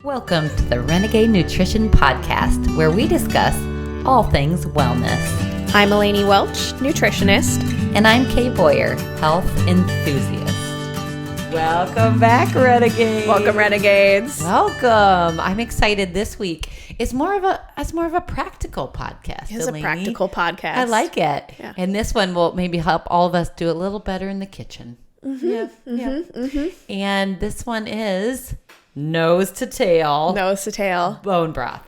Welcome to the Renegade Nutrition Podcast, where we discuss all things wellness. I'm Eleni Welch, nutritionist. And I'm Kay Boyer, health enthusiast. Welcome back, Renegades. Welcome, Renegades. Welcome. I'm excited this week. It's more of a practical podcast. It's Eleni. a practical podcast. I like it. Yeah. And this one will maybe help all of us do a little better in the kitchen. And this one is nose to tail. Nose to tail. Bone broth.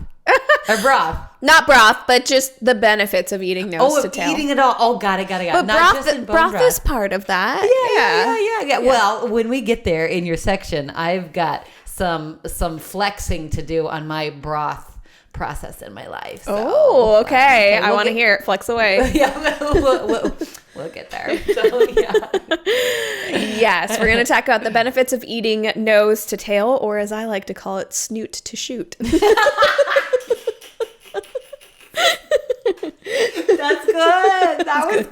Or broth. Not broth, but just the benefits of eating nose to tail. Eating it all. Oh, got it. But Not just in bone broth is part of that. Yeah. Well, when we get there in your section, I've got some flexing to do on my broth process in my life. So, okay. I we'll want to hear it. Flex away. Yeah, we'll get there. So, yeah. Yes, we're going to talk about the benefits of eating nose to tail, or as I like to call it, snoot to shoot. That's good. That was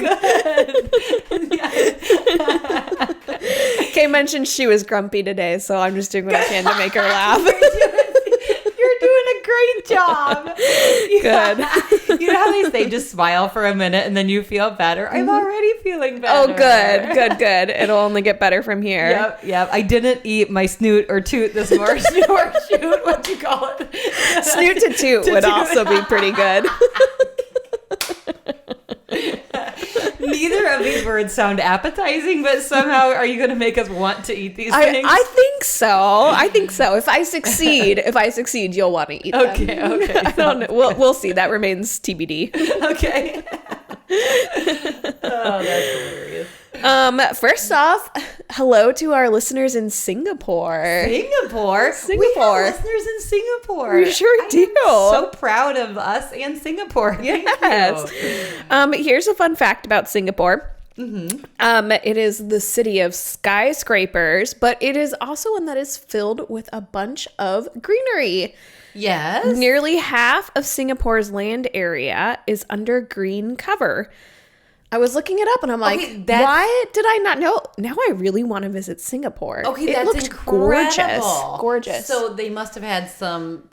good. Kay mentioned she was grumpy today, so I'm just doing what I can to make her laugh. You're doing a great job. Good. You know how they say just smile for a minute and then you feel better? I'm already feeling better. Oh, good. It'll only get better from here. Yep. I didn't eat my snoot or toot this morning. Or shoot, what you call it? Snoot to toot would also be pretty good. Neither of these words sound appetizing, but somehow are you going to make us want to eat these things? I think so. If I succeed, you'll want to eat them. Okay. I don't know. We'll see. That remains TBD. Okay. Oh, that's hilarious. First off, hello to our listeners in Singapore. Singapore. We have listeners in Singapore. We sure do. I'm so proud of us and Singapore. Yes. Here's a fun fact about Singapore. Mm-hmm. It is the city of skyscrapers, but it is also one that is filled with a bunch of greenery. Yes. Nearly half of Singapore's land area is under green cover. I was looking it up and I'm like, why did I not know? Now I really want to visit Singapore. Okay, it looks incredible. Gorgeous. So they must have had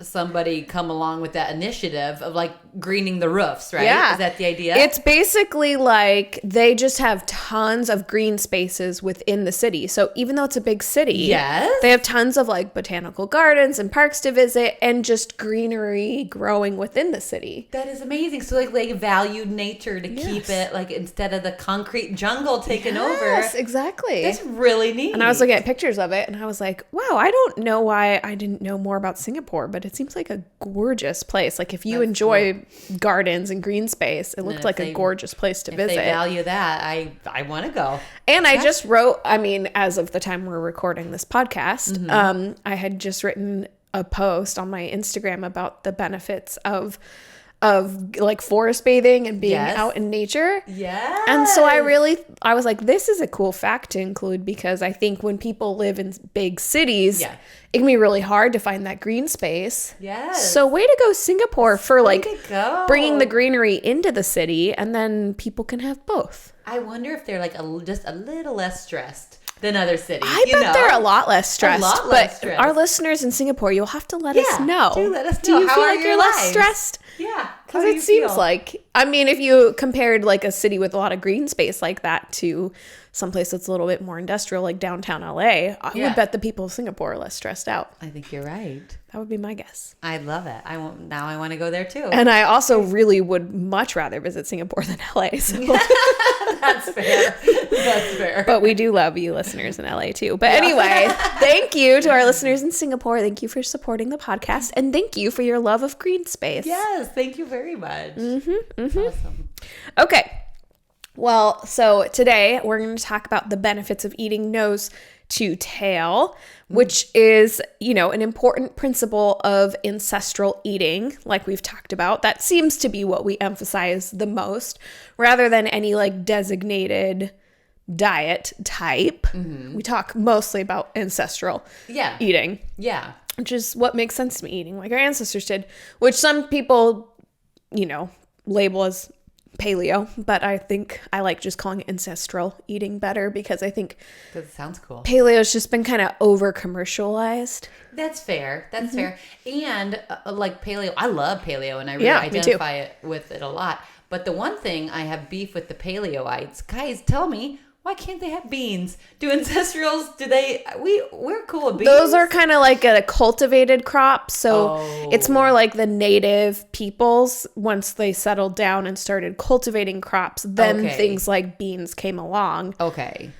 somebody come along with that initiative of like greening the roofs, right? Yeah. Is that the idea? It's basically like they just have tons of green spaces within the city. So even though it's a big city, yes, they have tons of like botanical gardens and parks to visit and just greenery growing within the city. That is amazing. So like they valued nature to keep it like instead of the concrete jungle taking over. Yes, exactly. That's really neat. And I was looking at pictures of it and I was like, wow, I don't know why I didn't know more about Singapore, but it seems like a gorgeous place. Like if you enjoy gardens and green space, it looked like a gorgeous place to visit. If they value that, I want to go. And I just wrote, as of the time we're recording this podcast, I had just written a post on my Instagram about the benefits of like forest bathing and being out in nature. Yeah. And so I was like, this is a cool fact to include because I think when people live in big cities, it can be really hard to find that green space. Yes. So way to go, Singapore, for bringing the greenery into the city, and then people can have both. I wonder if they're like just a little less stressed than other cities. I bet they're a lot less stressed. But our listeners in Singapore, you'll have to let us know. Do let us know. Do you How feel are like your you're lives? less stressed? Yeah. Because it seems like, if you compared like a city with a lot of green space like that to someplace that's a little bit more industrial, like downtown LA, I would bet the people of Singapore are less stressed out. I think you're right. That would be my guess. I love it. Now I want to go there too. And I also really would much rather visit Singapore than LA. So. That's fair. But we do love you listeners in LA too. But anyway, thank you to our listeners in Singapore. Thank you for supporting the podcast. And thank you for your love of green space. Yes, thank you very much. Awesome. Okay. Well, so today we're going to talk about the benefits of eating nose to tail, which is, an important principle of ancestral eating, like we've talked about. That seems to be what we emphasize the most, rather than any like designated diet type. We talk mostly about ancestral eating. Yeah. Which is what makes sense to me, eating like our ancestors did, which some people, label as paleo, but I think I like just calling it ancestral eating better because I think Because it sounds cool. paleo has just been kind of over commercialized. That's fair. That's fair. And like paleo, I love paleo and I really Yeah, me too. identify it with it a lot. But the one thing I have beef with the paleoites, guys, tell me, why can't they have beans? Do ancestrals, we're cool with beans. Those are kind of like a cultivated crop. So it's more like the native peoples, once they settled down and started cultivating crops, then things like beans came along. Okay.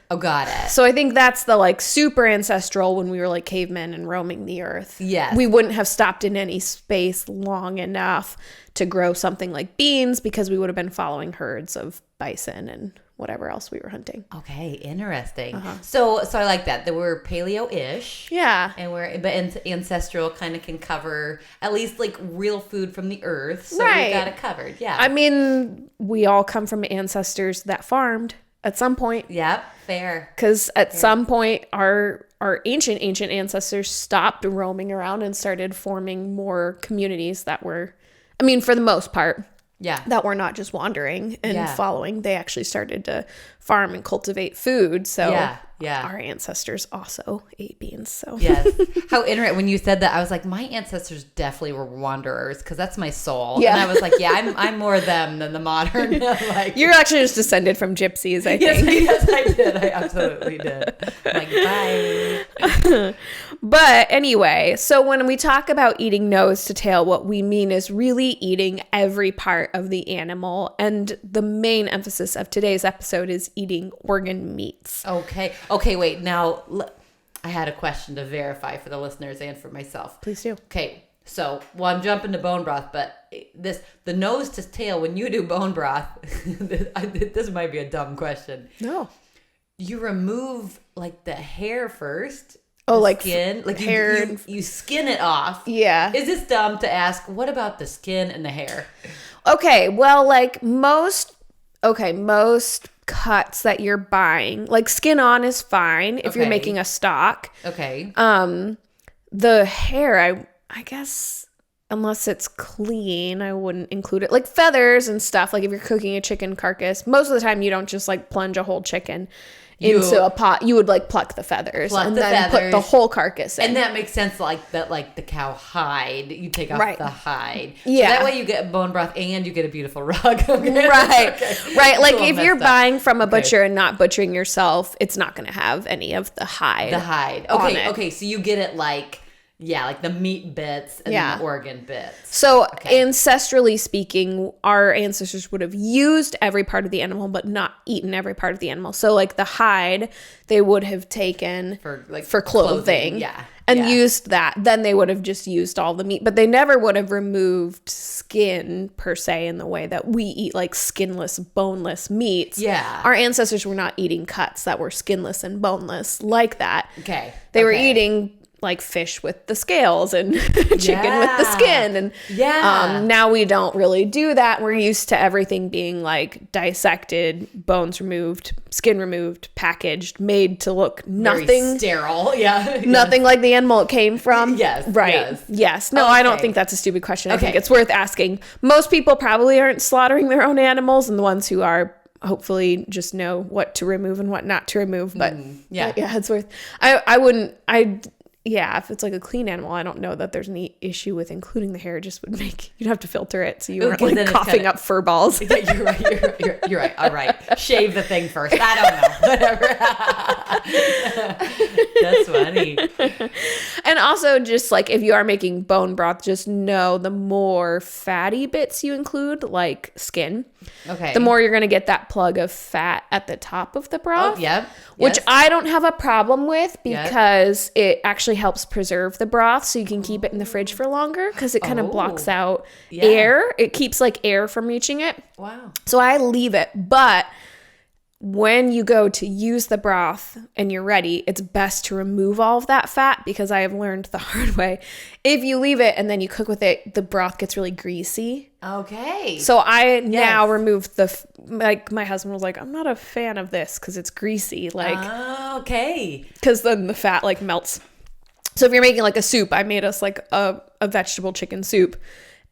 Oh, got it. So I think that's the like super ancestral when we were like cavemen and roaming the earth. Yes. We wouldn't have stopped in any space long enough to grow something like beans because we would have been following herds of bison and whatever else we were hunting. Okay, interesting. So I like that. That we're paleo-ish. Yeah. And ancestral kind of can cover at least like real food from the earth. So Right. we got it covered. Yeah. I mean, we all come from ancestors that farmed at some point. Yep, fair. Because at some point, our ancient ancestors stopped roaming around and started forming more communities that were, I mean, for the most part, Yeah. that were not just wandering and following. They actually started to farm and cultivate food. So Yeah. our ancestors also ate beans. So Yes. How interesting. When you said that, I was like, my ancestors definitely were wanderers because that's my soul. Yeah. And I was like, yeah, I'm more them than the modern. Like, you're actually just descended from gypsies, I think. yes, I did. I absolutely did. Like, bye. But anyway, so when we talk about eating nose to tail, what we mean is really eating every part of the animal. And the main emphasis of today's episode is eating organ meats. Okay, wait. Now, I had a question to verify for the listeners and for myself. Please do. Okay, so, well, I'm jumping to bone broth, but the nose to tail, when you do bone broth, this might be a dumb question. No. You remove, like, the hair first. Oh, like skin, like hair. you skin it off. Yeah. Is this dumb to ask? What about the skin and the hair? Okay, well, like most cuts that you're buying, like skin on is fine if you're Okay. making a stock. Okay. The hair, I guess, unless it's clean, I wouldn't include it. Like feathers and stuff, like if you're cooking a chicken carcass, most of the time you don't just like plunge a whole chicken into a pot. You would like pluck the feathers and then put the whole carcass in. And that makes sense, like that, like the cow hide. You take off the hide. Yeah. So that way you get bone broth and you get a beautiful rug. Okay? Right. Okay. Right. Like Cool, if you're messed up. buying from a butcher and not butchering yourself, it's not going to have any of the hide. The hide. on Okay. it. Okay. So you get it like the meat bits and Yeah. the organ bits. So ancestrally speaking, our ancestors would have used every part of the animal, but not eaten every part of the animal. So like the hide, they would have taken for clothing. Yeah. And used that. Then they would have just used all the meat, but they never would have removed skin per se in the way that we eat like skinless, boneless meats. Yeah. Our ancestors were not eating cuts that were skinless and boneless like that. Okay. They were eating like fish with the scales and chicken with the skin. And now we don't really do that. We're used to everything being like dissected, bones removed, skin removed, packaged, made to look nothing Very sterile. Yeah. nothing like the animal it came from. Yes. Right. Yes. No, I don't think that's a stupid question. I think it's worth asking. Most people probably aren't slaughtering their own animals, and the ones who are hopefully just know what to remove and what not to remove. But yeah, it's worth. If it's like a clean animal, I don't know that there's any issue with including the hair. It just would make, you'd have to filter it so you weren't like coughing up fur balls. Yeah, you're right. All right. Shave the thing first. I don't know. Whatever. That's funny. And also just like if you are making bone broth, just know the more fatty bits you include, like skin, the more you're going to get that plug of fat at the top of the broth. Which I don't have a problem with because it actually helps preserve the broth so you can keep it in the fridge for longer because it kind of blocks out air. It keeps like air from reaching it. Wow. So I leave it. But when you go to use the broth and you're ready, it's best to remove all of that fat because I have learned the hard way. If you leave it and then you cook with it, the broth gets really greasy. Okay. So I now remove my husband was like, I'm not a fan of this because it's greasy. Like, because then the fat like melts. So if you're making like a soup, I made us like a vegetable chicken soup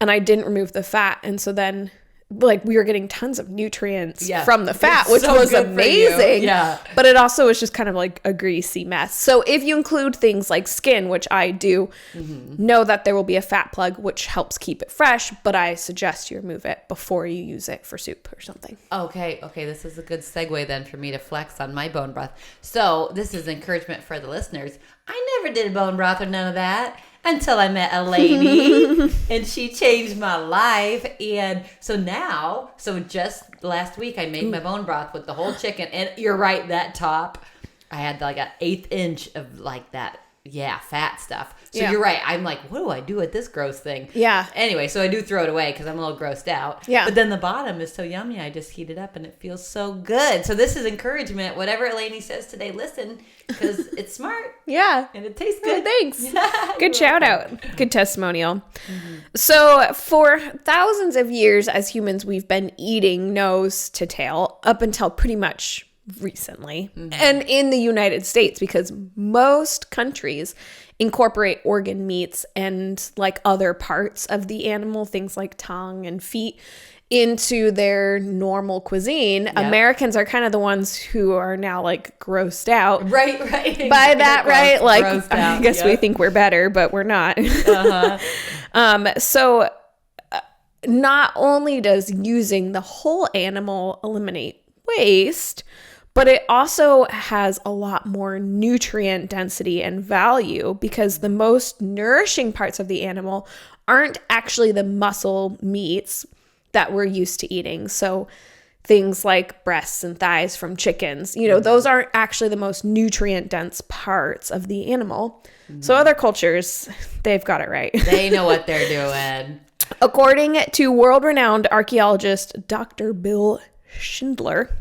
and I didn't remove the fat. And so then like we were getting tons of nutrients Yeah. from the fat, It's which so was good for you. amazing. Yeah. But it also was just kind of like a greasy mess. So if you include things like skin, which I do, know that there will be a fat plug, which helps keep it fresh. But I suggest you remove it before you use it for soup or something. Okay. This is a good segue then for me to flex on my bone broth. So this is encouragement for the listeners. I never did bone broth or none of that until I met a lady and she changed my life. And so now, just last week I made my bone broth with the whole chicken. And you're right, that top, I had like an 1/8 inch of like that, fat stuff. So you're right. I'm like, what do I do with this gross thing? Yeah. Anyway, so I do throw it away because I'm a little grossed out. Yeah. But then the bottom is so yummy. I just heat it up and it feels so good. So this is encouragement. Whatever Eleni says today, listen, because it's smart. Yeah. And it tastes good. Thanks. Good shout out. Good testimonial. So for thousands of years as humans, we've been eating nose to tail up until pretty much recently. And in the United States, because most countries incorporate organ meats and like other parts of the animal, things like tongue and feet, into their normal cuisine. Yep. Americans are kind of the ones who are now like grossed out. Right. By that, right? Like, I guess we think we're better, but we're not. So not only does using the whole animal eliminate waste, but it also has a lot more nutrient density and value because the most nourishing parts of the animal aren't actually the muscle meats that we're used to eating. So things like breasts and thighs from chickens, those aren't actually the most nutrient dense parts of the animal. So other cultures, they've got it right. They know what they're doing. According to world-renowned archaeologist Dr. Bill Schindler,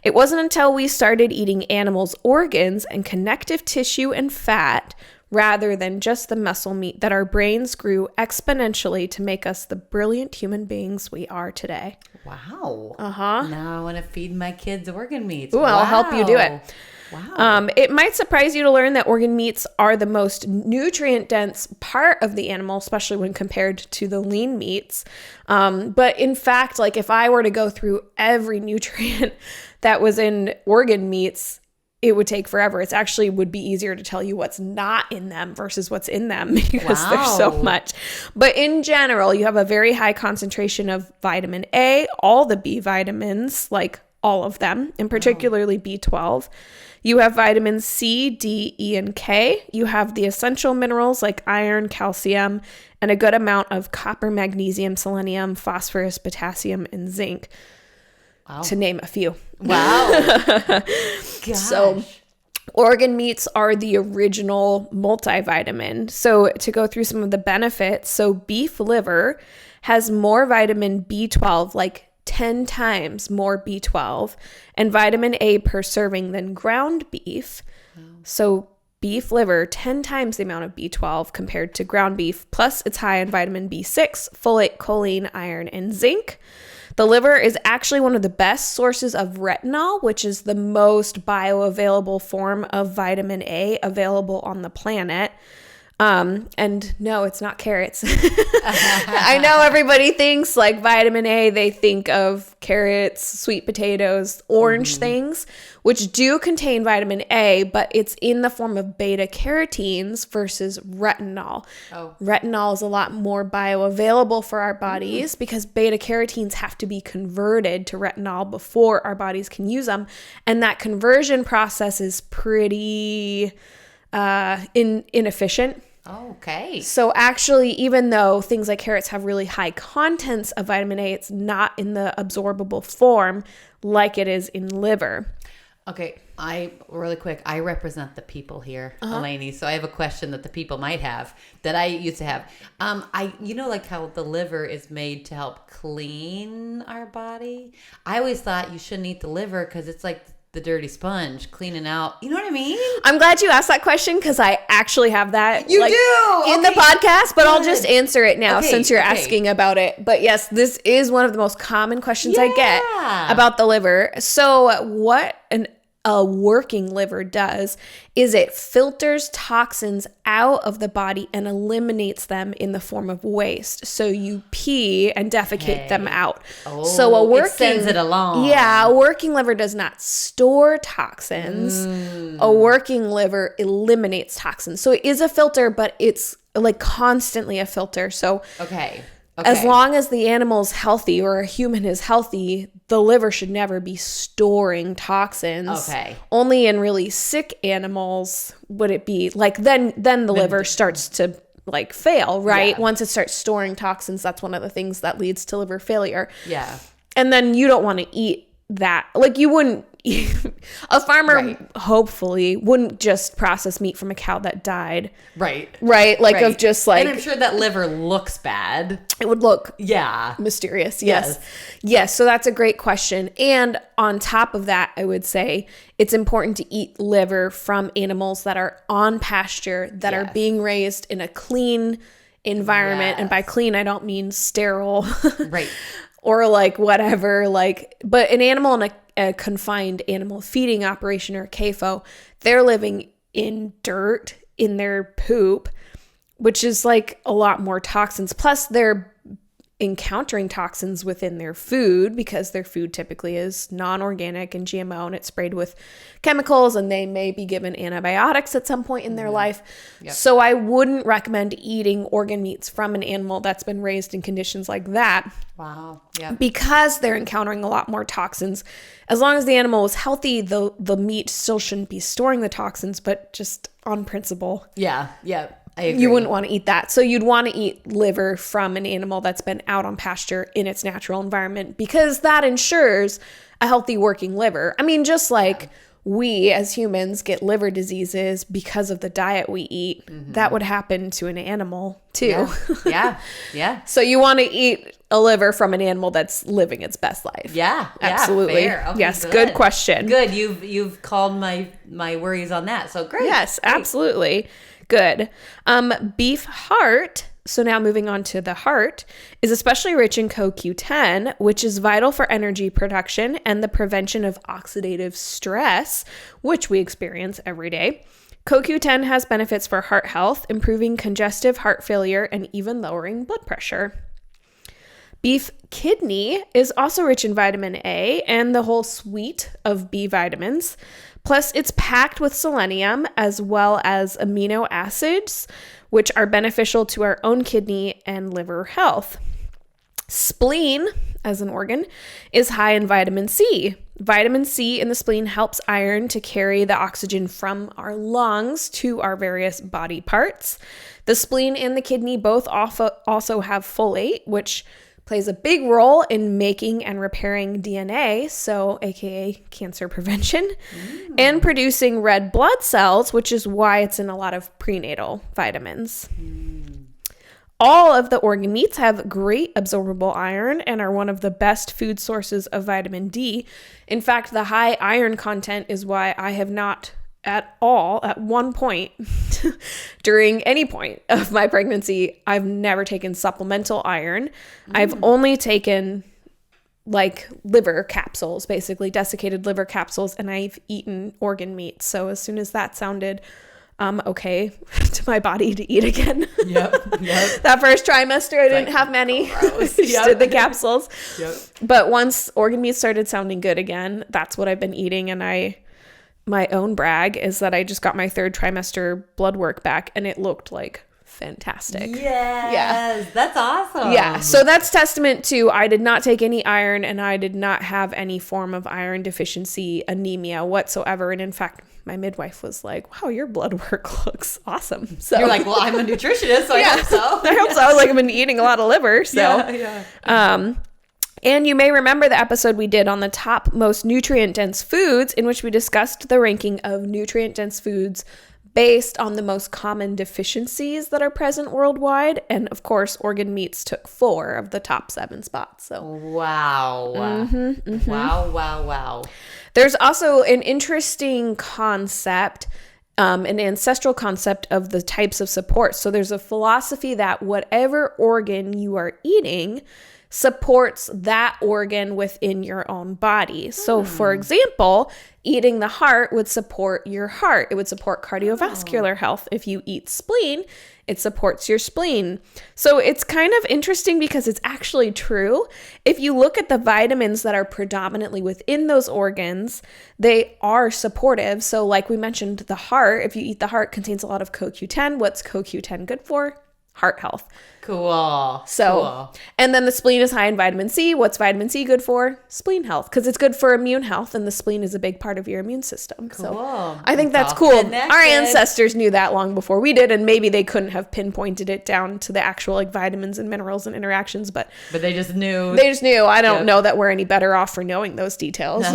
it wasn't until we started eating animals' organs and connective tissue and fat rather than just the muscle meat that our brains grew exponentially to make us the brilliant human beings we are today. Wow. Uh-huh. Now I want to feed my kids organ meats. Ooh, I'll help you do it. Wow. It might surprise you to learn that organ meats are the most nutrient-dense part of the animal, especially when compared to the lean meats. But in fact, like if I were to go through every nutrient that was in organ meats, it would take forever. It actually would be easier to tell you what's not in them versus what's in them because there's so much. But in general, you have a very high concentration of vitamin A, all the B vitamins, like all of them, and particularly B12. You have vitamins C, D, E, and K. You have the essential minerals like iron, calcium, and a good amount of copper, magnesium, selenium, phosphorus, potassium, and zinc, to name a few. Wow. So organ meats are the original multivitamin. So to go through some of the benefits, so beef liver has more vitamin B12, like 10 times more B12 and vitamin A per serving than ground beef. Wow. So beef liver, 10 times the amount of B12 compared to ground beef, plus it's high in vitamin B6, folate, choline, iron, and zinc. The liver is actually one of the best sources of retinol, which is the most bioavailable form of vitamin A available on the planet. And no, it's not carrots. I know everybody thinks like vitamin A, they think of carrots, sweet potatoes, orange things, which do contain vitamin A, but it's in the form of beta carotenes versus retinol. Oh. Retinol is a lot more bioavailable for our bodies because beta carotenes have to be converted to retinol before our bodies can use them. And that conversion process is pretty inefficient. Okay. So actually, even though things like carrots have really high contents of vitamin A, it's not in the absorbable form like it is in liver. Okay, really quick, I represent the people here, Eleni. So I have a question that the people might have that I used to have. Like how the liver is made to help clean our body. I always thought you shouldn't eat the liver because it's like the dirty sponge cleaning out. You know what I mean? I'm glad you asked that question because I actually have that do in the podcast, but I'll just answer it now since you're asking about it. But yes, this is one of the most common questions I get about the liver. So what a working liver does is it filters toxins out of the body and eliminates them in the form of waste. So you pee and defecate them out. Oh, so it sends it along. Yeah, a working liver does not store toxins. A working liver eliminates toxins. So it is a filter, but it's like constantly a filter. So Okay. as long as the animal's healthy or a human is healthy, the liver should never be storing toxins. Okay. Only in really sick animals would it be like then the liver starts to like fail, right? Yeah. Once it starts storing toxins, that's one of the things that leads to liver failure. Yeah. And then you don't want to eat that. Like you wouldn't a farmer hopefully wouldn't just process meat from a cow that died. Right. Like of just like, and I'm sure that liver looks bad. it would look Yeah. mysterious. Yes. So that's a great question. And on top of that, I would say it's important to eat liver from animals that are on pasture, that are being raised in a clean environment. And by clean, I don't mean sterile. Right. Or like whatever, like, but an animal in a confined animal feeding operation or a CAFO, they're living in dirt, in their poop, which is like a lot more toxins. Plus they're encountering toxins within their food because their food typically is non-organic and GMO and it's sprayed with chemicals, and they may be given antibiotics at some point in their life. So I wouldn't recommend eating organ meats from an animal that's been raised in conditions like that. Wow. Yeah. Because they're encountering a lot more toxins. As long as the animal is healthy, the meat still shouldn't be storing the toxins, but just on principle. Yeah. Yeah. I agree. You wouldn't want to eat that. So you'd want to eat liver from an animal that's been out on pasture in its natural environment, because that ensures a healthy working liver. I mean, just like we as humans get liver diseases because of the diet we eat, that would happen to an animal too. Yeah. So you want to eat a liver from an animal that's living its best life. Yeah. Absolutely. Fair. Okay, yes. Good question. Good. You've called my worries on that. So great. Yes, absolutely. Good. Beef heart, so now moving on to the heart, is especially rich in CoQ10, which is vital for energy production and the prevention of oxidative stress, which we experience every day. CoQ10 has benefits for heart health, improving congestive heart failure, and even lowering blood pressure. Beef kidney is also rich in vitamin A and the whole suite of B vitamins. Plus, it's packed with selenium as well as amino acids, which are beneficial to our own kidney and liver health. Spleen, as an organ, is high in vitamin C. Vitamin C in the spleen helps iron to carry the oxygen from our lungs to our various body parts. The spleen and the kidney both also have folate, which plays a big role in making and repairing DNA, so aka cancer prevention, and producing red blood cells, which is why it's in a lot of prenatal vitamins. All of the organ meats have great absorbable iron and are one of the best food sources of vitamin D. In fact, the high iron content is why I have not at all, at one point, during any point of my pregnancy, I've never taken supplemental iron. I've only taken like liver capsules, basically desiccated liver capsules, and I've eaten organ meat. So as soon as that sounded okay to my body to eat again. Yep. That first trimester, I didn't have many. Just did the capsules. But once organ meat started sounding good again, that's what I've been eating. And my own brag is that I just got my 3rd trimester blood work back and it looked like fantastic. Yes. That's awesome. Yeah. So that's testament to I did not take any iron and I did not have any form of iron deficiency anemia whatsoever. And in fact, my midwife was like, wow, your blood work looks awesome. So you're like, well, I'm a nutritionist, so I hope so. I hope so. I was like, I've been eating a lot of liver. So and you may remember the episode we did on the top most nutrient-dense foods, in which we discussed the ranking of nutrient-dense foods based on the most common deficiencies that are present worldwide. And of course, organ meats took 4 of the top 7 spots. So wow. Wow. There's also an interesting concept, an ancestral concept of the types of support. So there's a philosophy that whatever organ you are eating, supports that organ within your own body. So for example, eating the heart would support your heart. It would support cardiovascular health. If you eat spleen, it supports your spleen. So it's kind of interesting because it's actually true. If you look at the vitamins that are predominantly within those organs, they are supportive. So like we mentioned, the heart, if you eat the heart, contains a lot of CoQ10. What's CoQ10 good for? Heart health. Cool. And then the spleen is high in vitamin C. What's vitamin C good for? Spleen health, because it's good for immune health, and the spleen is a big part of your immune system. Cool. So I think that's cool. Connected. Our ancestors knew that long before we did, and maybe they couldn't have pinpointed it down to the actual like vitamins and minerals and interactions, but they just knew. I don't know that we're any better off for knowing those details.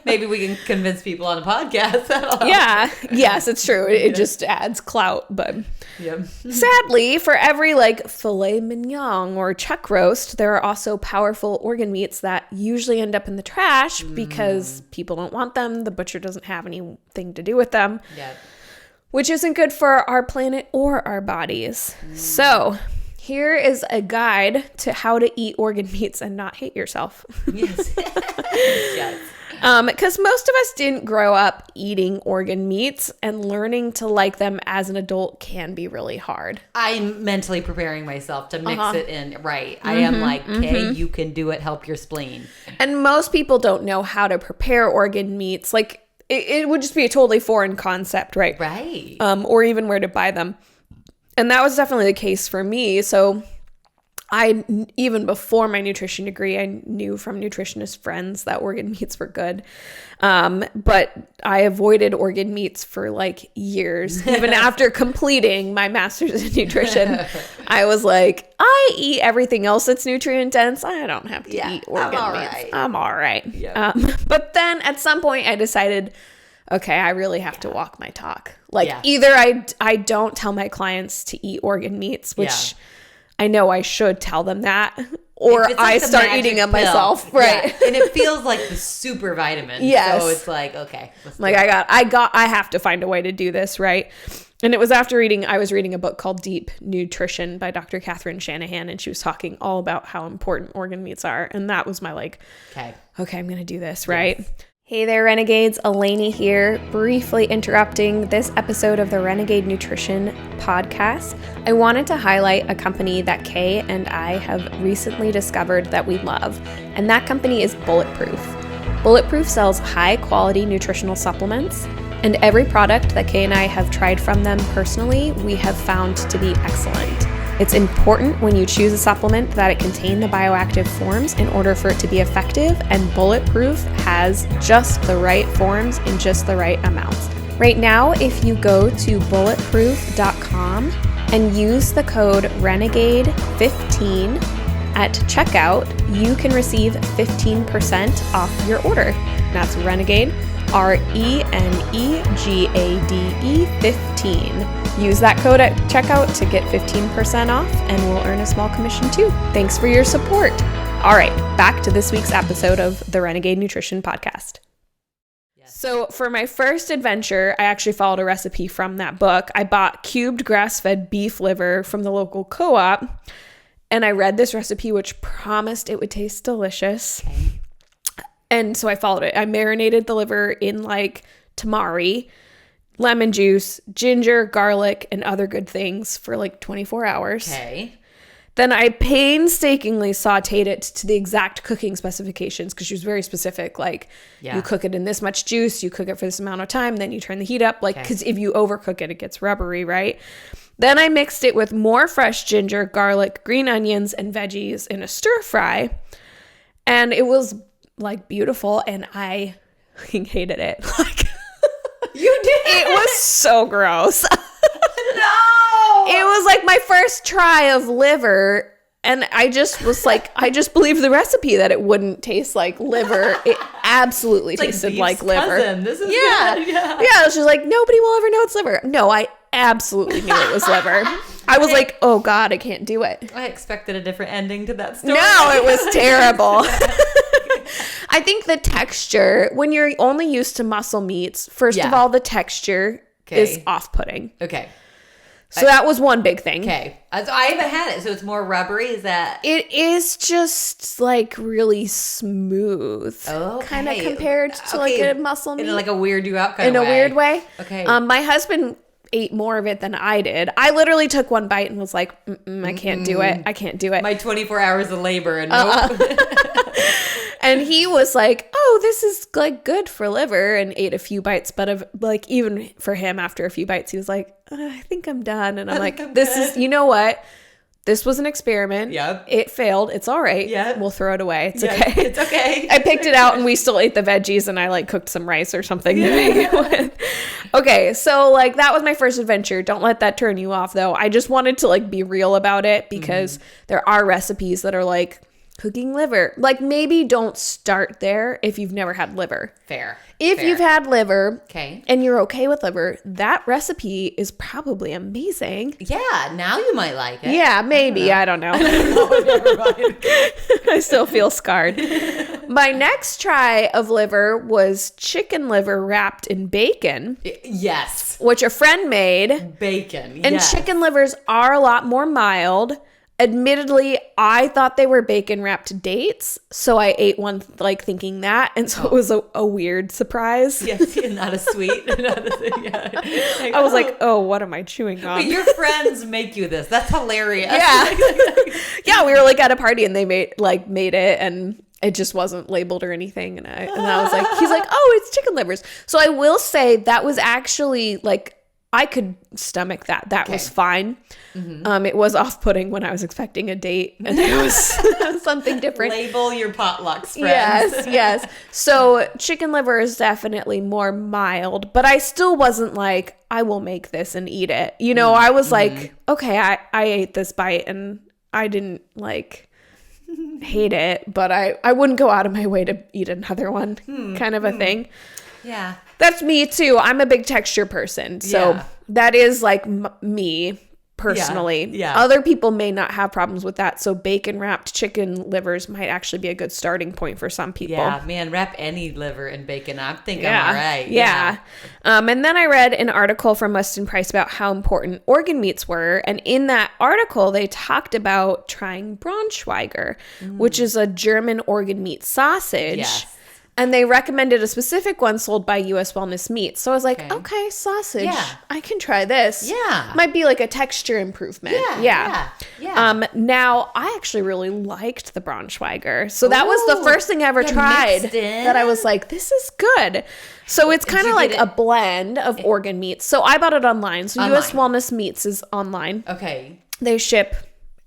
Maybe we can convince people on a podcast. Yeah. Yes, it's true. It just adds clout. But sadly, for every like filet mignon or chuck roast, there are also powerful organ meats that usually end up in the trash because people don't want them. The butcher doesn't have anything to do with them, which isn't good for our planet or our bodies. So here is a guide to how to eat organ meats and not hate yourself. Yes. Yes. Because most of us didn't grow up eating organ meats, and learning to like them as an adult can be really hard. I'm mentally preparing myself to mix it in. Right. I am like, okay, you can do it. Help your spleen. And most people don't know how to prepare organ meats. Like it would just be a totally foreign concept, right? Right. Or even where to buy them. And that was definitely the case for me. So even before my nutrition degree, I knew from nutritionist friends that organ meats were good. But I avoided organ meats for like years. Even after completing my master's in nutrition, I was like, I eat everything else that's nutrient dense. I don't have to eat organ meats. I'm all right. Yeah. But then at some point I decided, okay, I really have to walk my talk. Like either I don't tell my clients to eat organ meats, which I know I should tell them that, or like I start eating them myself, right? Yeah. And it feels like the super vitamin. Yes. So it's like, okay. Like I have to find a way to do this, right? And it was after I was reading a book called Deep Nutrition by Dr. Catherine Shanahan, and she was talking all about how important organ meats are. And that was my like, okay, I'm going to do this, right? Yes. Hey there, Renegades. Eleni here, briefly interrupting this episode of the Renegade Nutrition podcast. I wanted to highlight a company that Kay and I have recently discovered that we love, and that company is Bulletproof. Bulletproof sells high-quality nutritional supplements, and every product that Kay and I have tried from them personally, we have found to be excellent. It's important when you choose a supplement that it contain the bioactive forms in order for it to be effective, and Bulletproof has just the right forms in just the right amounts. Right now, if you go to bulletproof.com and use the code RENEGADE15 at checkout, you can receive 15% off your order. That's Renegade, RENEGADE 15. Use that code at checkout to get 15% off, and we'll earn a small commission too. Thanks for your support. All right, back to this week's episode of the Renegade Nutrition Podcast. Yes. So for my first adventure, I actually followed a recipe from that book. I bought cubed grass-fed beef liver from the local co-op, and I read this recipe, which promised it would taste delicious. Okay. And so I followed it. I marinated the liver in like tamari, lemon juice, ginger, garlic, and other good things for like 24 hours. Okay. Then I painstakingly sauteed it to the exact cooking specifications, because she was very specific. Like, you cook it in this much juice, you cook it for this amount of time, then you turn the heat up. Like, because if you overcook it, it gets rubbery, right? Then I mixed it with more fresh ginger, garlic, green onions, and veggies in a stir fry. And it was like beautiful, and I hated it. Like, you did? It was so gross. No! It was like my first try of liver, and I just was like, I just believed the recipe that it wouldn't taste like liver. It absolutely tasted like liver. Cousin. This is good. Yeah. It was just like, nobody will ever know it's liver. No, I absolutely knew it was liver. I was like, oh God, I can't do it. I expected a different ending to that story. No, it was terrible. I think the texture, when you're only used to muscle meats, first of all, the texture is off-putting. Okay. So that was one big thing. Okay. So I haven't had it. So it's more rubbery. Is that? It is just like really smooth. Okay. Kind of compared to like a muscle meat. In like a weird you out kind in of a way. weird way. Okay. My husband ate more of it than I did. I literally took one bite and was like, I can't do it. I can't do it. My 24 hours of labor and nope. And he was like, oh, this is like good for liver, and ate a few bites. But of like, even for him, after a few bites, he was like, I think I'm done. And I'm like, this is, you know what? This was an experiment. Yep. It failed. It's all right. Yep. We'll throw it away. It's Yeah, okay. it's okay. I picked it out and we still ate the veggies, and I like cooked some rice or something to make it with. Okay. So like that was my first adventure. Don't let that turn you off though. I just wanted to like be real about it because there are recipes that are like cooking liver. Like maybe don't start there if you've never had liver. Fair. If you've had liver Okay. and you're okay with liver, that recipe is probably amazing. Yeah. Now you might like it. Yeah, maybe. I don't know. Never mind. I still feel scarred. My next try of liver was chicken liver wrapped in bacon, Yes. which a friend made. Bacon. And yes. chicken livers are a lot more mild. Admittedly, I thought they were bacon wrapped dates, so I ate one like thinking that, and so it was a weird surprise. Yes, not a sweet. Yeah. Like, I was like, oh, what am I chewing on? But your friends make you this. That's hilarious. Yeah. Yeah, we were like at a party and they made it, and it just wasn't labeled or anything. And I was like, he's like, oh, it's chicken livers. So I will say that was actually like, I could stomach that. That was fine. It was off-putting when I was expecting a date, and it was something different. Label your potlucks, friends. Yes. So chicken liver is definitely more mild, but I still wasn't like, I will make this and eat it. You know, I was like, okay, I ate this bite and I didn't like hate it, but I wouldn't go out of my way to eat another one, kind of a thing. Yeah. That's me too. I'm a big texture person. So that is like me personally. Yeah. Other people may not have problems with that. So bacon wrapped chicken livers might actually be a good starting point for some people. Yeah, man, wrap any liver in bacon. I think I'm all right. Yeah. And then I read an article from Weston Price about how important organ meats were. And in that article, they talked about trying Braunschweiger, which is a German organ meat sausage. Yes. And they recommended a specific one sold by U.S. Wellness Meats. So I was like, okay, sausage. Yeah. I can try this. Yeah. Might be like a texture improvement. Yeah. Now, I actually really liked the Braunschweiger. So that was the first thing I ever tried that I was like, this is good. So it's kind of like a blend of organ meats. So I bought it online. So U.S. Wellness Meats is online. Okay. They ship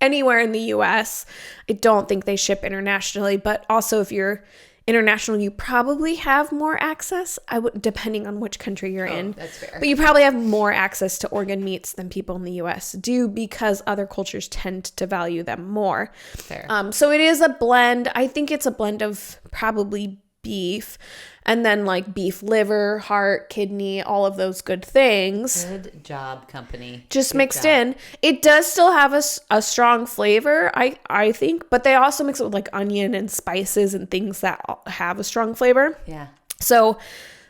anywhere in the U.S. I don't think they ship internationally. But also if you're international, you probably have more access. Depending on which country you're in. That's fair. But you probably have more access to organ meats than people in the U.S. do because other cultures tend to value them more. Fair. So it is a blend. I think it's a blend of probably beef and then like beef liver, heart, kidney, all of those good things. Good job, company. Just Good mixed job. in. It does still have a strong flavor, I think, but they also mix it with like onion and spices and things that have a strong flavor. Yeah. So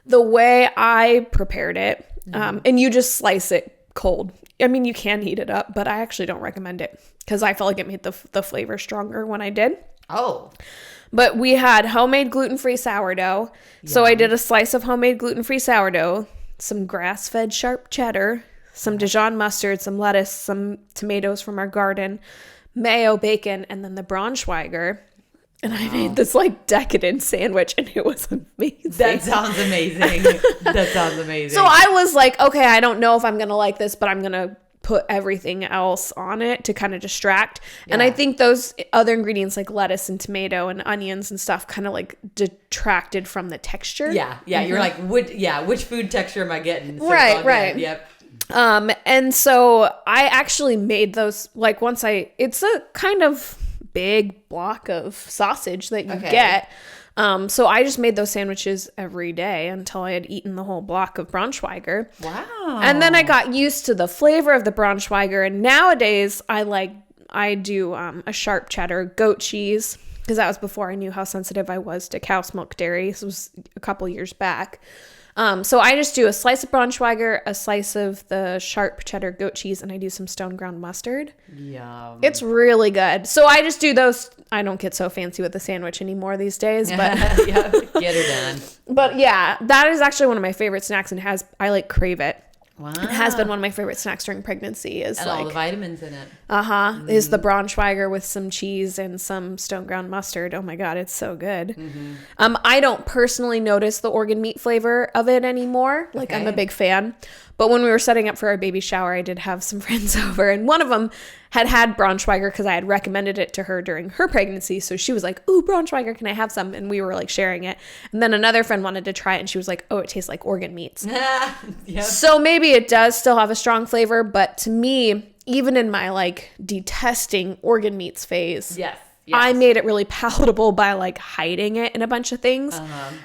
the way I prepared it, and you just slice it cold. I mean, you can heat it up, but I actually don't recommend it because I felt like it made the flavor stronger when I did. Oh. But we had homemade gluten-free sourdough. So I did a slice of homemade gluten-free sourdough, some grass-fed sharp cheddar, some Dijon mustard, some lettuce, some tomatoes from our garden, mayo, bacon, and then the Braunschweiger. And I made this like decadent sandwich, and it was amazing. That sounds amazing. That sounds amazing. So I was like, okay, I don't know if I'm going to like this, but I'm going to put everything else on it to kind of distract. Yeah. And I think those other ingredients like lettuce and tomato and onions and stuff kind of like detracted from the texture. Yeah. You're like, which food texture am I getting? So right. Yep. And so I actually made those like it's a kind of big block of sausage that you get. So I just made those sandwiches every day until I had eaten the whole block of Braunschweiger. Wow. And then I got used to the flavor of the Braunschweiger. And nowadays I do a sharp cheddar goat cheese because that was before I knew how sensitive I was to cow's milk dairy. This was a couple years back. So I just do a slice of Braunschweiger, a slice of the sharp cheddar goat cheese, and I do some stone ground mustard. Yum. It's really good. So I just do those. I don't get so fancy with the sandwich anymore these days, but Yeah, get her done. but yeah, that is actually one of my favorite snacks, and I like crave it. Wow. It has been one of my favorite snacks during pregnancy. Is and like all the vitamins in it. is the Braunschweiger with some cheese and some stone ground mustard. Oh my God, it's so good. I don't personally notice the organ meat flavor of it anymore. Like I'm a big fan. But when we were setting up for our baby shower, I did have some friends over, and one of them had Braunschweiger because I had recommended it to her during her pregnancy. So she was like, "Ooh, Braunschweiger, can I have some?" And we were like sharing it. And then another friend wanted to try it, and she was like, "Oh, it tastes like organ meats." Yep. So maybe it does still have a strong flavor, but to me, even in my like detesting organ meats phase, Yes. I made it really palatable by like hiding it in a bunch of things.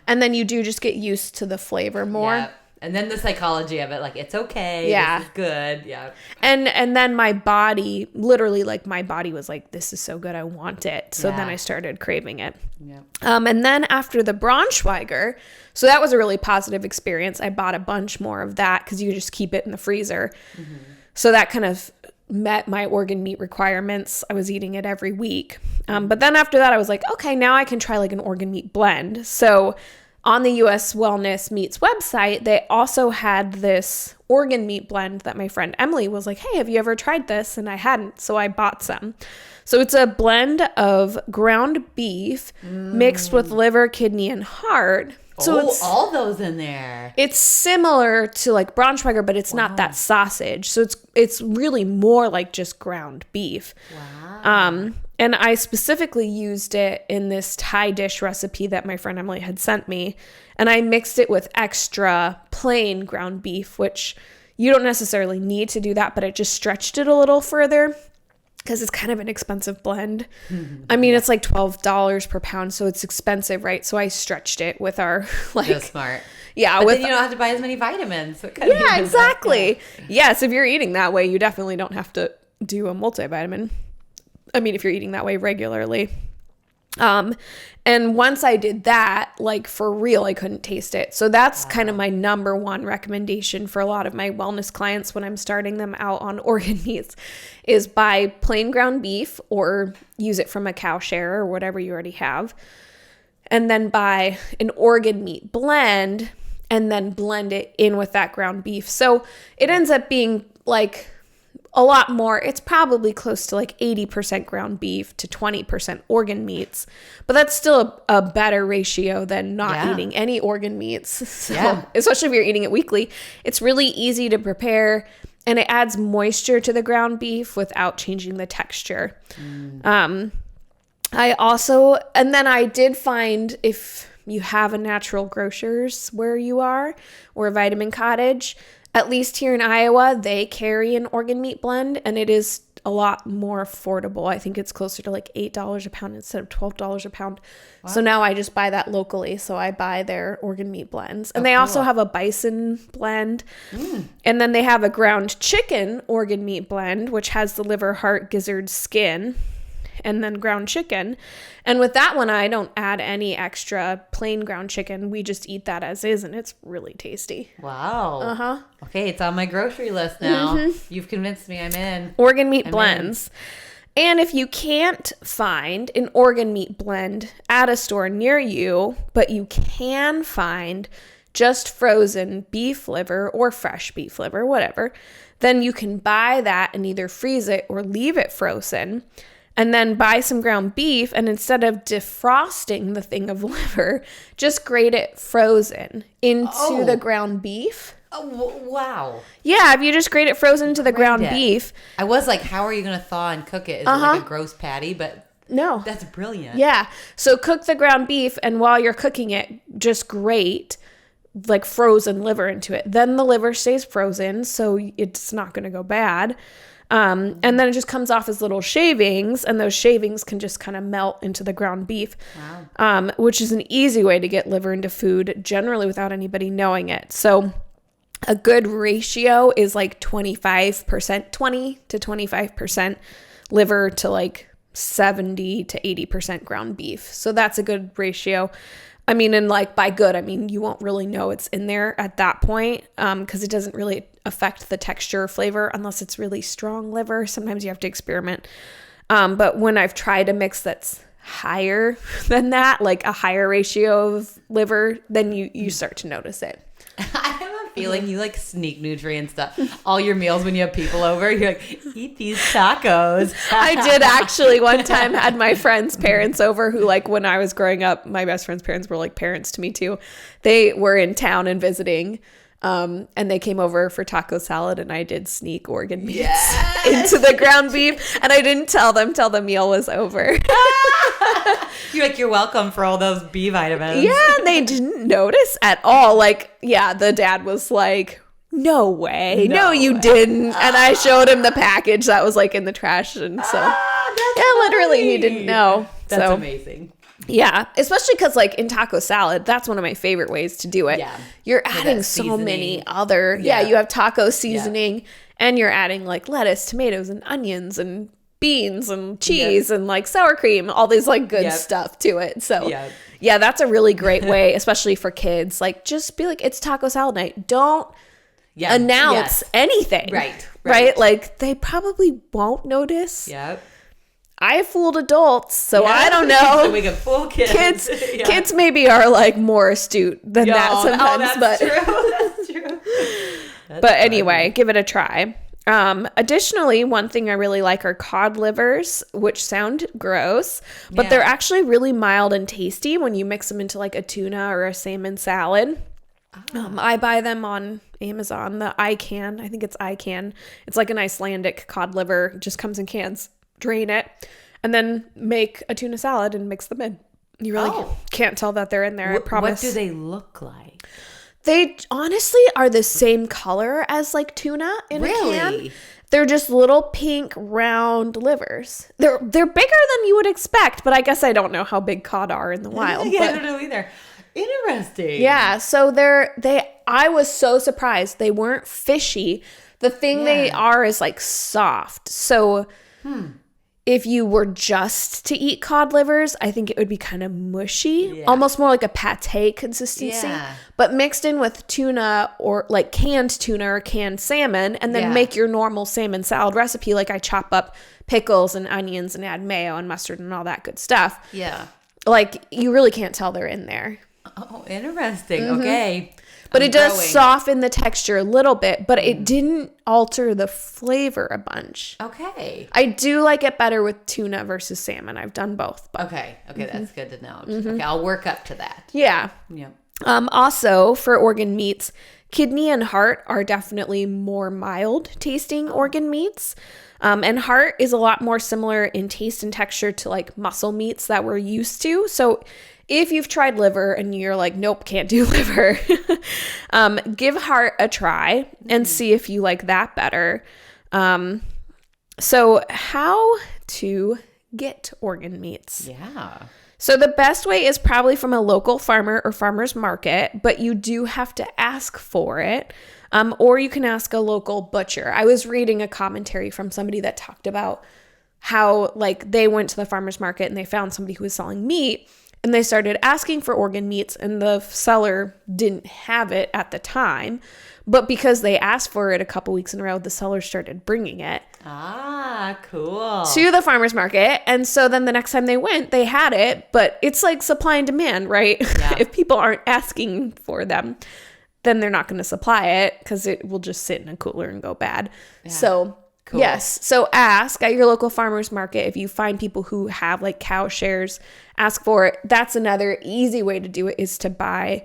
And then you do just get used to the flavor more. Yep. And then the psychology of it, like, it's okay. Yeah. This is good. Yeah. And then my body, literally, like, my body was like, this is so good, I want it. So then I started craving it. Yeah. And then after the Braunschweiger, so that was a really positive experience. I bought a bunch more of that because you just keep it in the freezer. So that kind of met my organ meat requirements. I was eating it every week. But then after that, I was like, okay, now I can try like an organ meat blend. So on the US Wellness Meats website, they also had this organ meat blend that my friend Emily was like, hey, have you ever tried this? And I hadn't, so I bought some. So it's a blend of ground beef mixed with liver, kidney, and heart. So it's all those in there. It's similar to like Braunschweiger, but it's not that sausage. So it's really more like just ground beef. Wow. And I specifically used it in this Thai dish recipe that my friend Emily had sent me. And I mixed it with extra plain ground beef, which you don't necessarily need to do that, but it just stretched it a little further because it's kind of an expensive blend. I mean, it's like $12 per pound, so it's expensive, right? So I stretched it with our like... That's smart. Yeah. But then you don't have to buy as many vitamins. So yeah, exactly. Yes, if you're eating that way, you definitely don't have to do a multivitamin. I mean, if you're eating that way regularly. And once I did that, like for real, I couldn't taste it. So that's kind of my number one recommendation for a lot of my wellness clients when I'm starting them out on organ meats is buy plain ground beef or use it from a cow share or whatever you already have. And then buy an organ meat blend and then blend it in with that ground beef. So it ends up being like a lot more. It's probably close to like 80% ground beef to 20% organ meats, but that's still a better ratio than not eating any organ meats. So, especially if you're eating it weekly, it's really easy to prepare and it adds moisture to the ground beef without changing the texture. I did find if you have a natural grocers where you are or a Vitamin Cottage, at least here in Iowa, they carry an organ meat blend, and it is a lot more affordable. I think it's closer to like $8 a pound instead of $12 a pound. Wow. So now I just buy that locally. So I buy their organ meat blends. And they also have a bison blend. And then they have a ground chicken organ meat blend, which has the liver, heart, gizzard, skin, and then ground chicken. And with that one, I don't add any extra plain ground chicken. We just eat that as is, and it's really tasty. Wow. Okay, it's on my grocery list now. You've convinced me. I'm in. Organ meat blends. And if you can't find an organ meat blend at a store near you, but you can find just frozen beef liver or fresh beef liver, whatever, then you can buy that and either freeze it or leave it frozen. And then buy some ground beef, and instead of defrosting the thing of liver, just grate it frozen into the ground beef. Oh, wow. Yeah, if you just grate it frozen into the ground beef. I was like, how are you going to thaw and cook it? Is it like a gross patty? But no. That's brilliant. Yeah. So cook the ground beef, and while you're cooking it, just grate like frozen liver into it. Then the liver stays frozen, so it's not going to go bad. And then it just comes off as little shavings, and those shavings can just kind of melt into the ground beef, which is an easy way to get liver into food, generally without anybody knowing it. So a good ratio is like 20 to 25% liver to like 70 to 80% ground beef. So that's a good ratio. I mean, and like by good, I mean, you won't really know it's in there at that point because it doesn't really affect the texture or flavor unless it's really strong liver. Sometimes you have to experiment. But when I've tried a mix that's higher than that, like a higher ratio of liver, then you start to notice it. I have a feeling you like sneak nutrient stuff. All your meals when you have people over, you're like, eat these tacos. I did actually one time had my friend's parents over who, like, when I was growing up, my best friend's parents were like parents to me too. They were in town and visiting. And they came over for taco salad, and I did sneak organ meats into the ground beef, and I didn't tell them till the meal was over. You're like, you're welcome for all those B vitamins. Yeah, and they didn't notice at all. Like, yeah, the dad was like, no way. No, you didn't. And I showed him the package that was like in the trash. And so, literally he didn't know. That's amazing. Yeah, especially because like in taco salad, that's one of my favorite ways to do it. Yeah. You're adding so many other, you have taco seasoning and you're adding like lettuce, tomatoes, and onions and beans and cheese and like sour cream, all these like good stuff to it. So yeah, that's a really great way, especially for kids. Like just be like, it's taco salad night. Don't announce anything. Right? Like they probably won't notice. Yep. I fooled adults, so I don't know. So we can fool kids. Kids maybe are like more astute than that sometimes. That's true. That's true. But anyway, give it a try. Additionally, one thing I really like are cod livers, which sound gross, but they're actually really mild and tasty when you mix them into like a tuna or a salmon salad. I buy them on Amazon, the ICAN. I think it's ICAN. It's like an Icelandic cod liver. It just comes in cans. Drain it, and then make a tuna salad and mix them in. You really can't tell that they're in there, I promise. What do they look like? They honestly are the same color as like tuna in a can. They're just little pink round livers. They're bigger than you would expect, but I guess I don't know how big cod are in the wild. I don't know either. Interesting. Yeah, so I was so surprised. They weren't fishy. The thing they are is like soft. So if you were just to eat cod livers, I think it would be kind of mushy, almost more like a pate consistency, but mixed in with tuna or like canned tuna or canned salmon, and then make your normal salmon salad recipe. Like I chop up pickles and onions and add mayo and mustard and all that good stuff. Yeah. Like you really can't tell they're in there. Oh, interesting. Okay. But it does soften the texture a little bit, but it didn't alter the flavor a bunch. Okay. I do like it better with tuna versus salmon. I've done both. But. Okay, that's good to know. Okay, I'll work up to that. Yeah. Also, for organ meats, kidney and heart are definitely more mild tasting organ meats. And heart is a lot more similar in taste and texture to like muscle meats that we're used to. So if you've tried liver and you're like, nope, can't do liver, give heart a try and see if you like that better. So how to get organ meats? Yeah. So the best way is probably from a local farmer or farmer's market, but you do have to ask for it. Or you can ask a local butcher. I was reading a commentary from somebody that talked about how like they went to the farmer's market and they found somebody who was selling meat. And they started asking for organ meats, and the seller didn't have it at the time. But because they asked for it a couple weeks in a row, the seller started bringing it. Ah, cool. To the farmer's market. And so then the next time they went, they had it. But it's like supply and demand, right? Yeah. If people aren't asking for them, then they're not going to supply it because it will just sit in a cooler and go bad. Yeah. So... Cool. Yes. So ask at your local farmer's market if you find people who have like cow shares, ask for it. That's another easy way to do it is to buy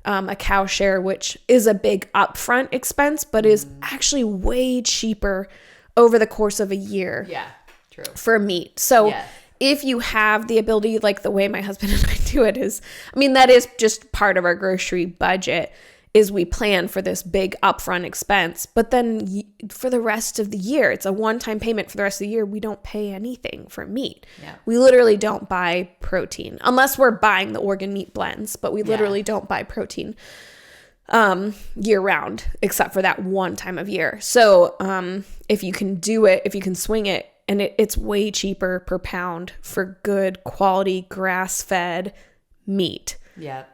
a cow share, which is a big upfront expense, but is actually way cheaper over the course of a year. Yeah, true. For meat. So if you have the ability, like the way my husband and I do it is, I mean, that is just part of our grocery budget. Is we plan for this big upfront expense, but then for the rest of the year, it's a one-time payment for the rest of the year. We don't pay anything for meat. Yeah. We literally don't buy protein unless we're buying the organ meat blends, but we literally don't buy protein year round except for that one time of year. So if you can do it, if you can swing it, and it's way cheaper per pound for good quality grass-fed meat.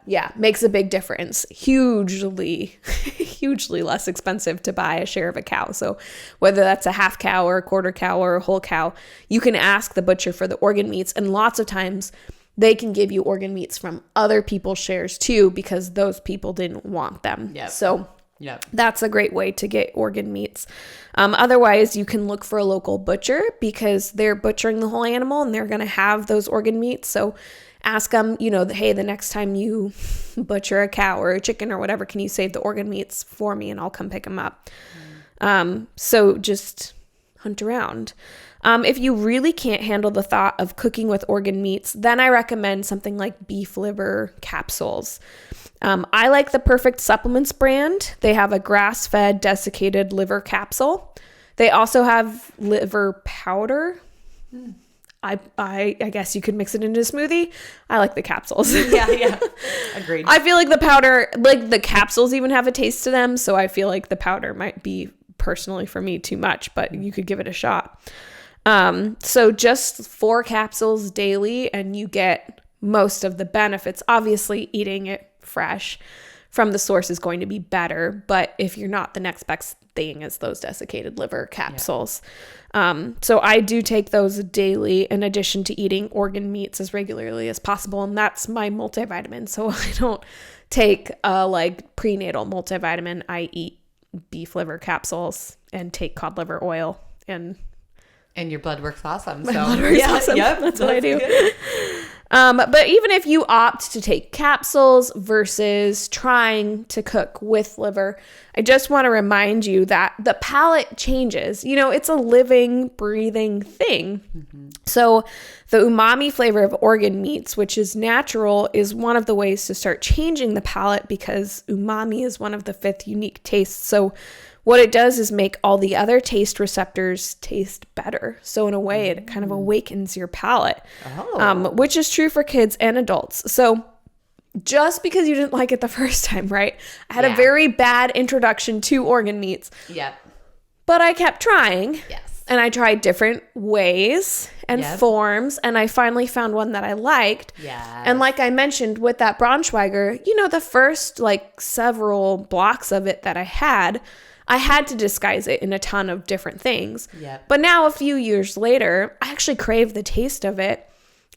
Yeah, makes a big difference. Hugely less expensive to buy a share of a cow. So whether that's a half cow or a quarter cow or a whole cow, you can ask the butcher for the organ meats. And lots of times they can give you organ meats from other people's shares too, because those people didn't want them. So that's a great way to get organ meats. Otherwise, you can look for a local butcher because they're butchering the whole animal and they're going to have those organ meats. So ask them, hey, the next time you butcher a cow or a chicken or whatever, can you save the organ meats for me and I'll come pick them up? So just hunt around. If you really can't handle the thought of cooking with organ meats, then I recommend something like beef liver capsules. I like the Perfect Supplements brand. They have a grass-fed desiccated liver capsule. They also have liver powder. I guess you could mix it into a smoothie. I like the capsules. Yeah. Agreed. I feel like the powder, like the capsules even have a taste to them. So I feel like the powder might be personally for me too much, but you could give it a shot. So just 4 capsules daily and you get most of the benefits. Obviously eating it fresh from the source is going to be better, but if you're not, the next best thing is those desiccated liver capsules. So I do take those daily in addition to eating organ meats as regularly as possible. And that's my multivitamin. So I don't take like prenatal multivitamin. I eat beef liver capsules and take cod liver oil and your blood works awesome. My blood works awesome. Yep, that's what I do. Good. But even if you opt to take capsules versus trying to cook with liver, I just want to remind you that the palate changes. It's a living, breathing thing. Mm-hmm. So the umami flavor of organ meats, which is natural, is one of the ways to start changing the palate because umami is one of the 5th unique tastes. So what it does is make all the other taste receptors taste better. So in a way, it kind of awakens your palate, which is true for kids and adults. So just because you didn't like it the first time, right? I had a very bad introduction to organ meats. Yep. But I kept trying. Yes. And I tried different ways and forms, and I finally found one that I liked. Yeah. And like I mentioned with that Braunschweiger, the first several blocks of it that I had to disguise it in a ton of different things. Yep. But now a few years later, I actually crave the taste of it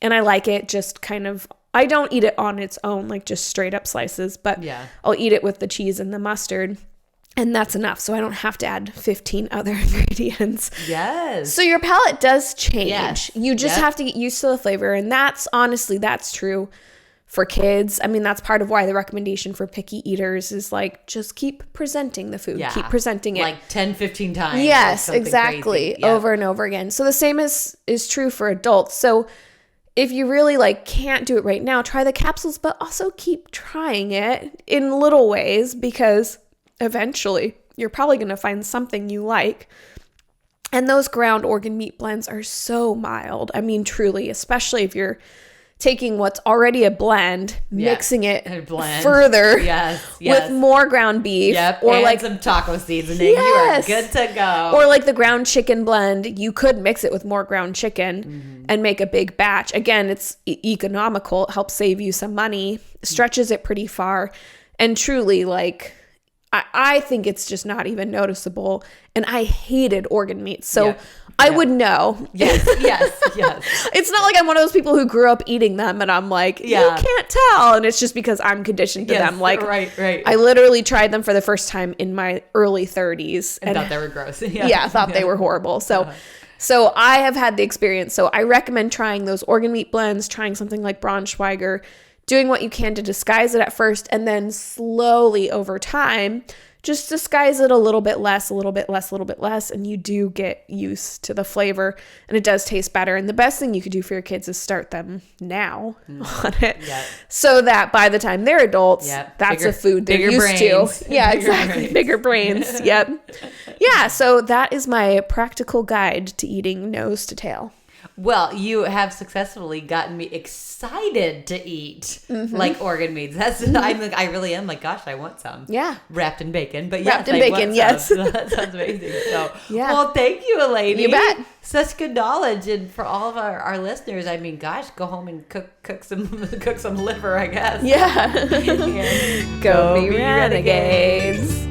and I like it just kind of, I don't eat it on its own, like just straight up slices, but I'll eat it with the cheese and the mustard and that's enough. So I don't have to add 15 other ingredients. Yes. So your palate does change. Yes. You just have to get used to the flavor. And that's true for kids. I mean, that's part of why the recommendation for picky eaters is just keep presenting the food. Yeah. Keep presenting it. 10, 15 times. Yes, exactly. Yep. Over and over again. So the same is true for adults. So if you really can't do it right now, try the capsules, but also keep trying it in little ways because eventually you're probably going to find something you like. And those ground organ meat blends are so mild. I mean, truly, especially if you're taking what's already a blend, mixing it further with more ground beef. Or and some taco seasoning. You are good to go. Or the ground chicken blend, you could mix it with more ground chicken and make a big batch. Again, it's economical. It helps save you some money, stretches it pretty far. And truly, I think it's just not even noticeable. And I hated organ meat. So I would know. Yes. It's not like I'm one of those people who grew up eating them and I'm you can't tell. And it's just because I'm conditioned to them. Right. I literally tried them for the first time in my early 30s. And thought they were gross. I thought they were horrible. So I have had the experience. So I recommend trying those organ meat blends, trying something like Braunschweiger, doing what you can to disguise it at first, and then slowly over time, just disguise it a little bit less, and you do get used to the flavor, and it does taste better. And the best thing you could do for your kids is start them now on it, so that by the time they're adults, that's a food they're used to. Yeah, exactly. Bigger brains. Yep. Yeah, so that is my practical guide to eating nose to tail. Well, you have successfully gotten me excited to eat like organ meats. I really am like, gosh, I want some. Yeah. Wrapped in bacon. But Wrapped yes, in bacon, yes. That sounds amazing. So, Yeah. well, thank you, Elaine. You bet. Such good knowledge. And for all of our listeners, I mean, gosh, go home and cook some liver, I guess. Yeah. Go be renegades.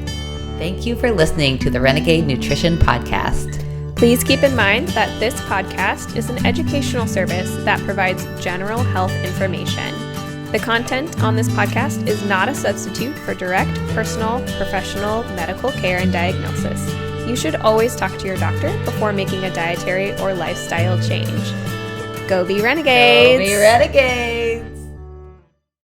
Thank you for listening to the Renegade Nutrition Podcast. Please keep in mind that this podcast is an educational service that provides general health information. The content on this podcast is not a substitute for direct, personal, professional medical care and diagnosis. You should always talk to your doctor before making a dietary or lifestyle change. Go be renegades! Go be renegades!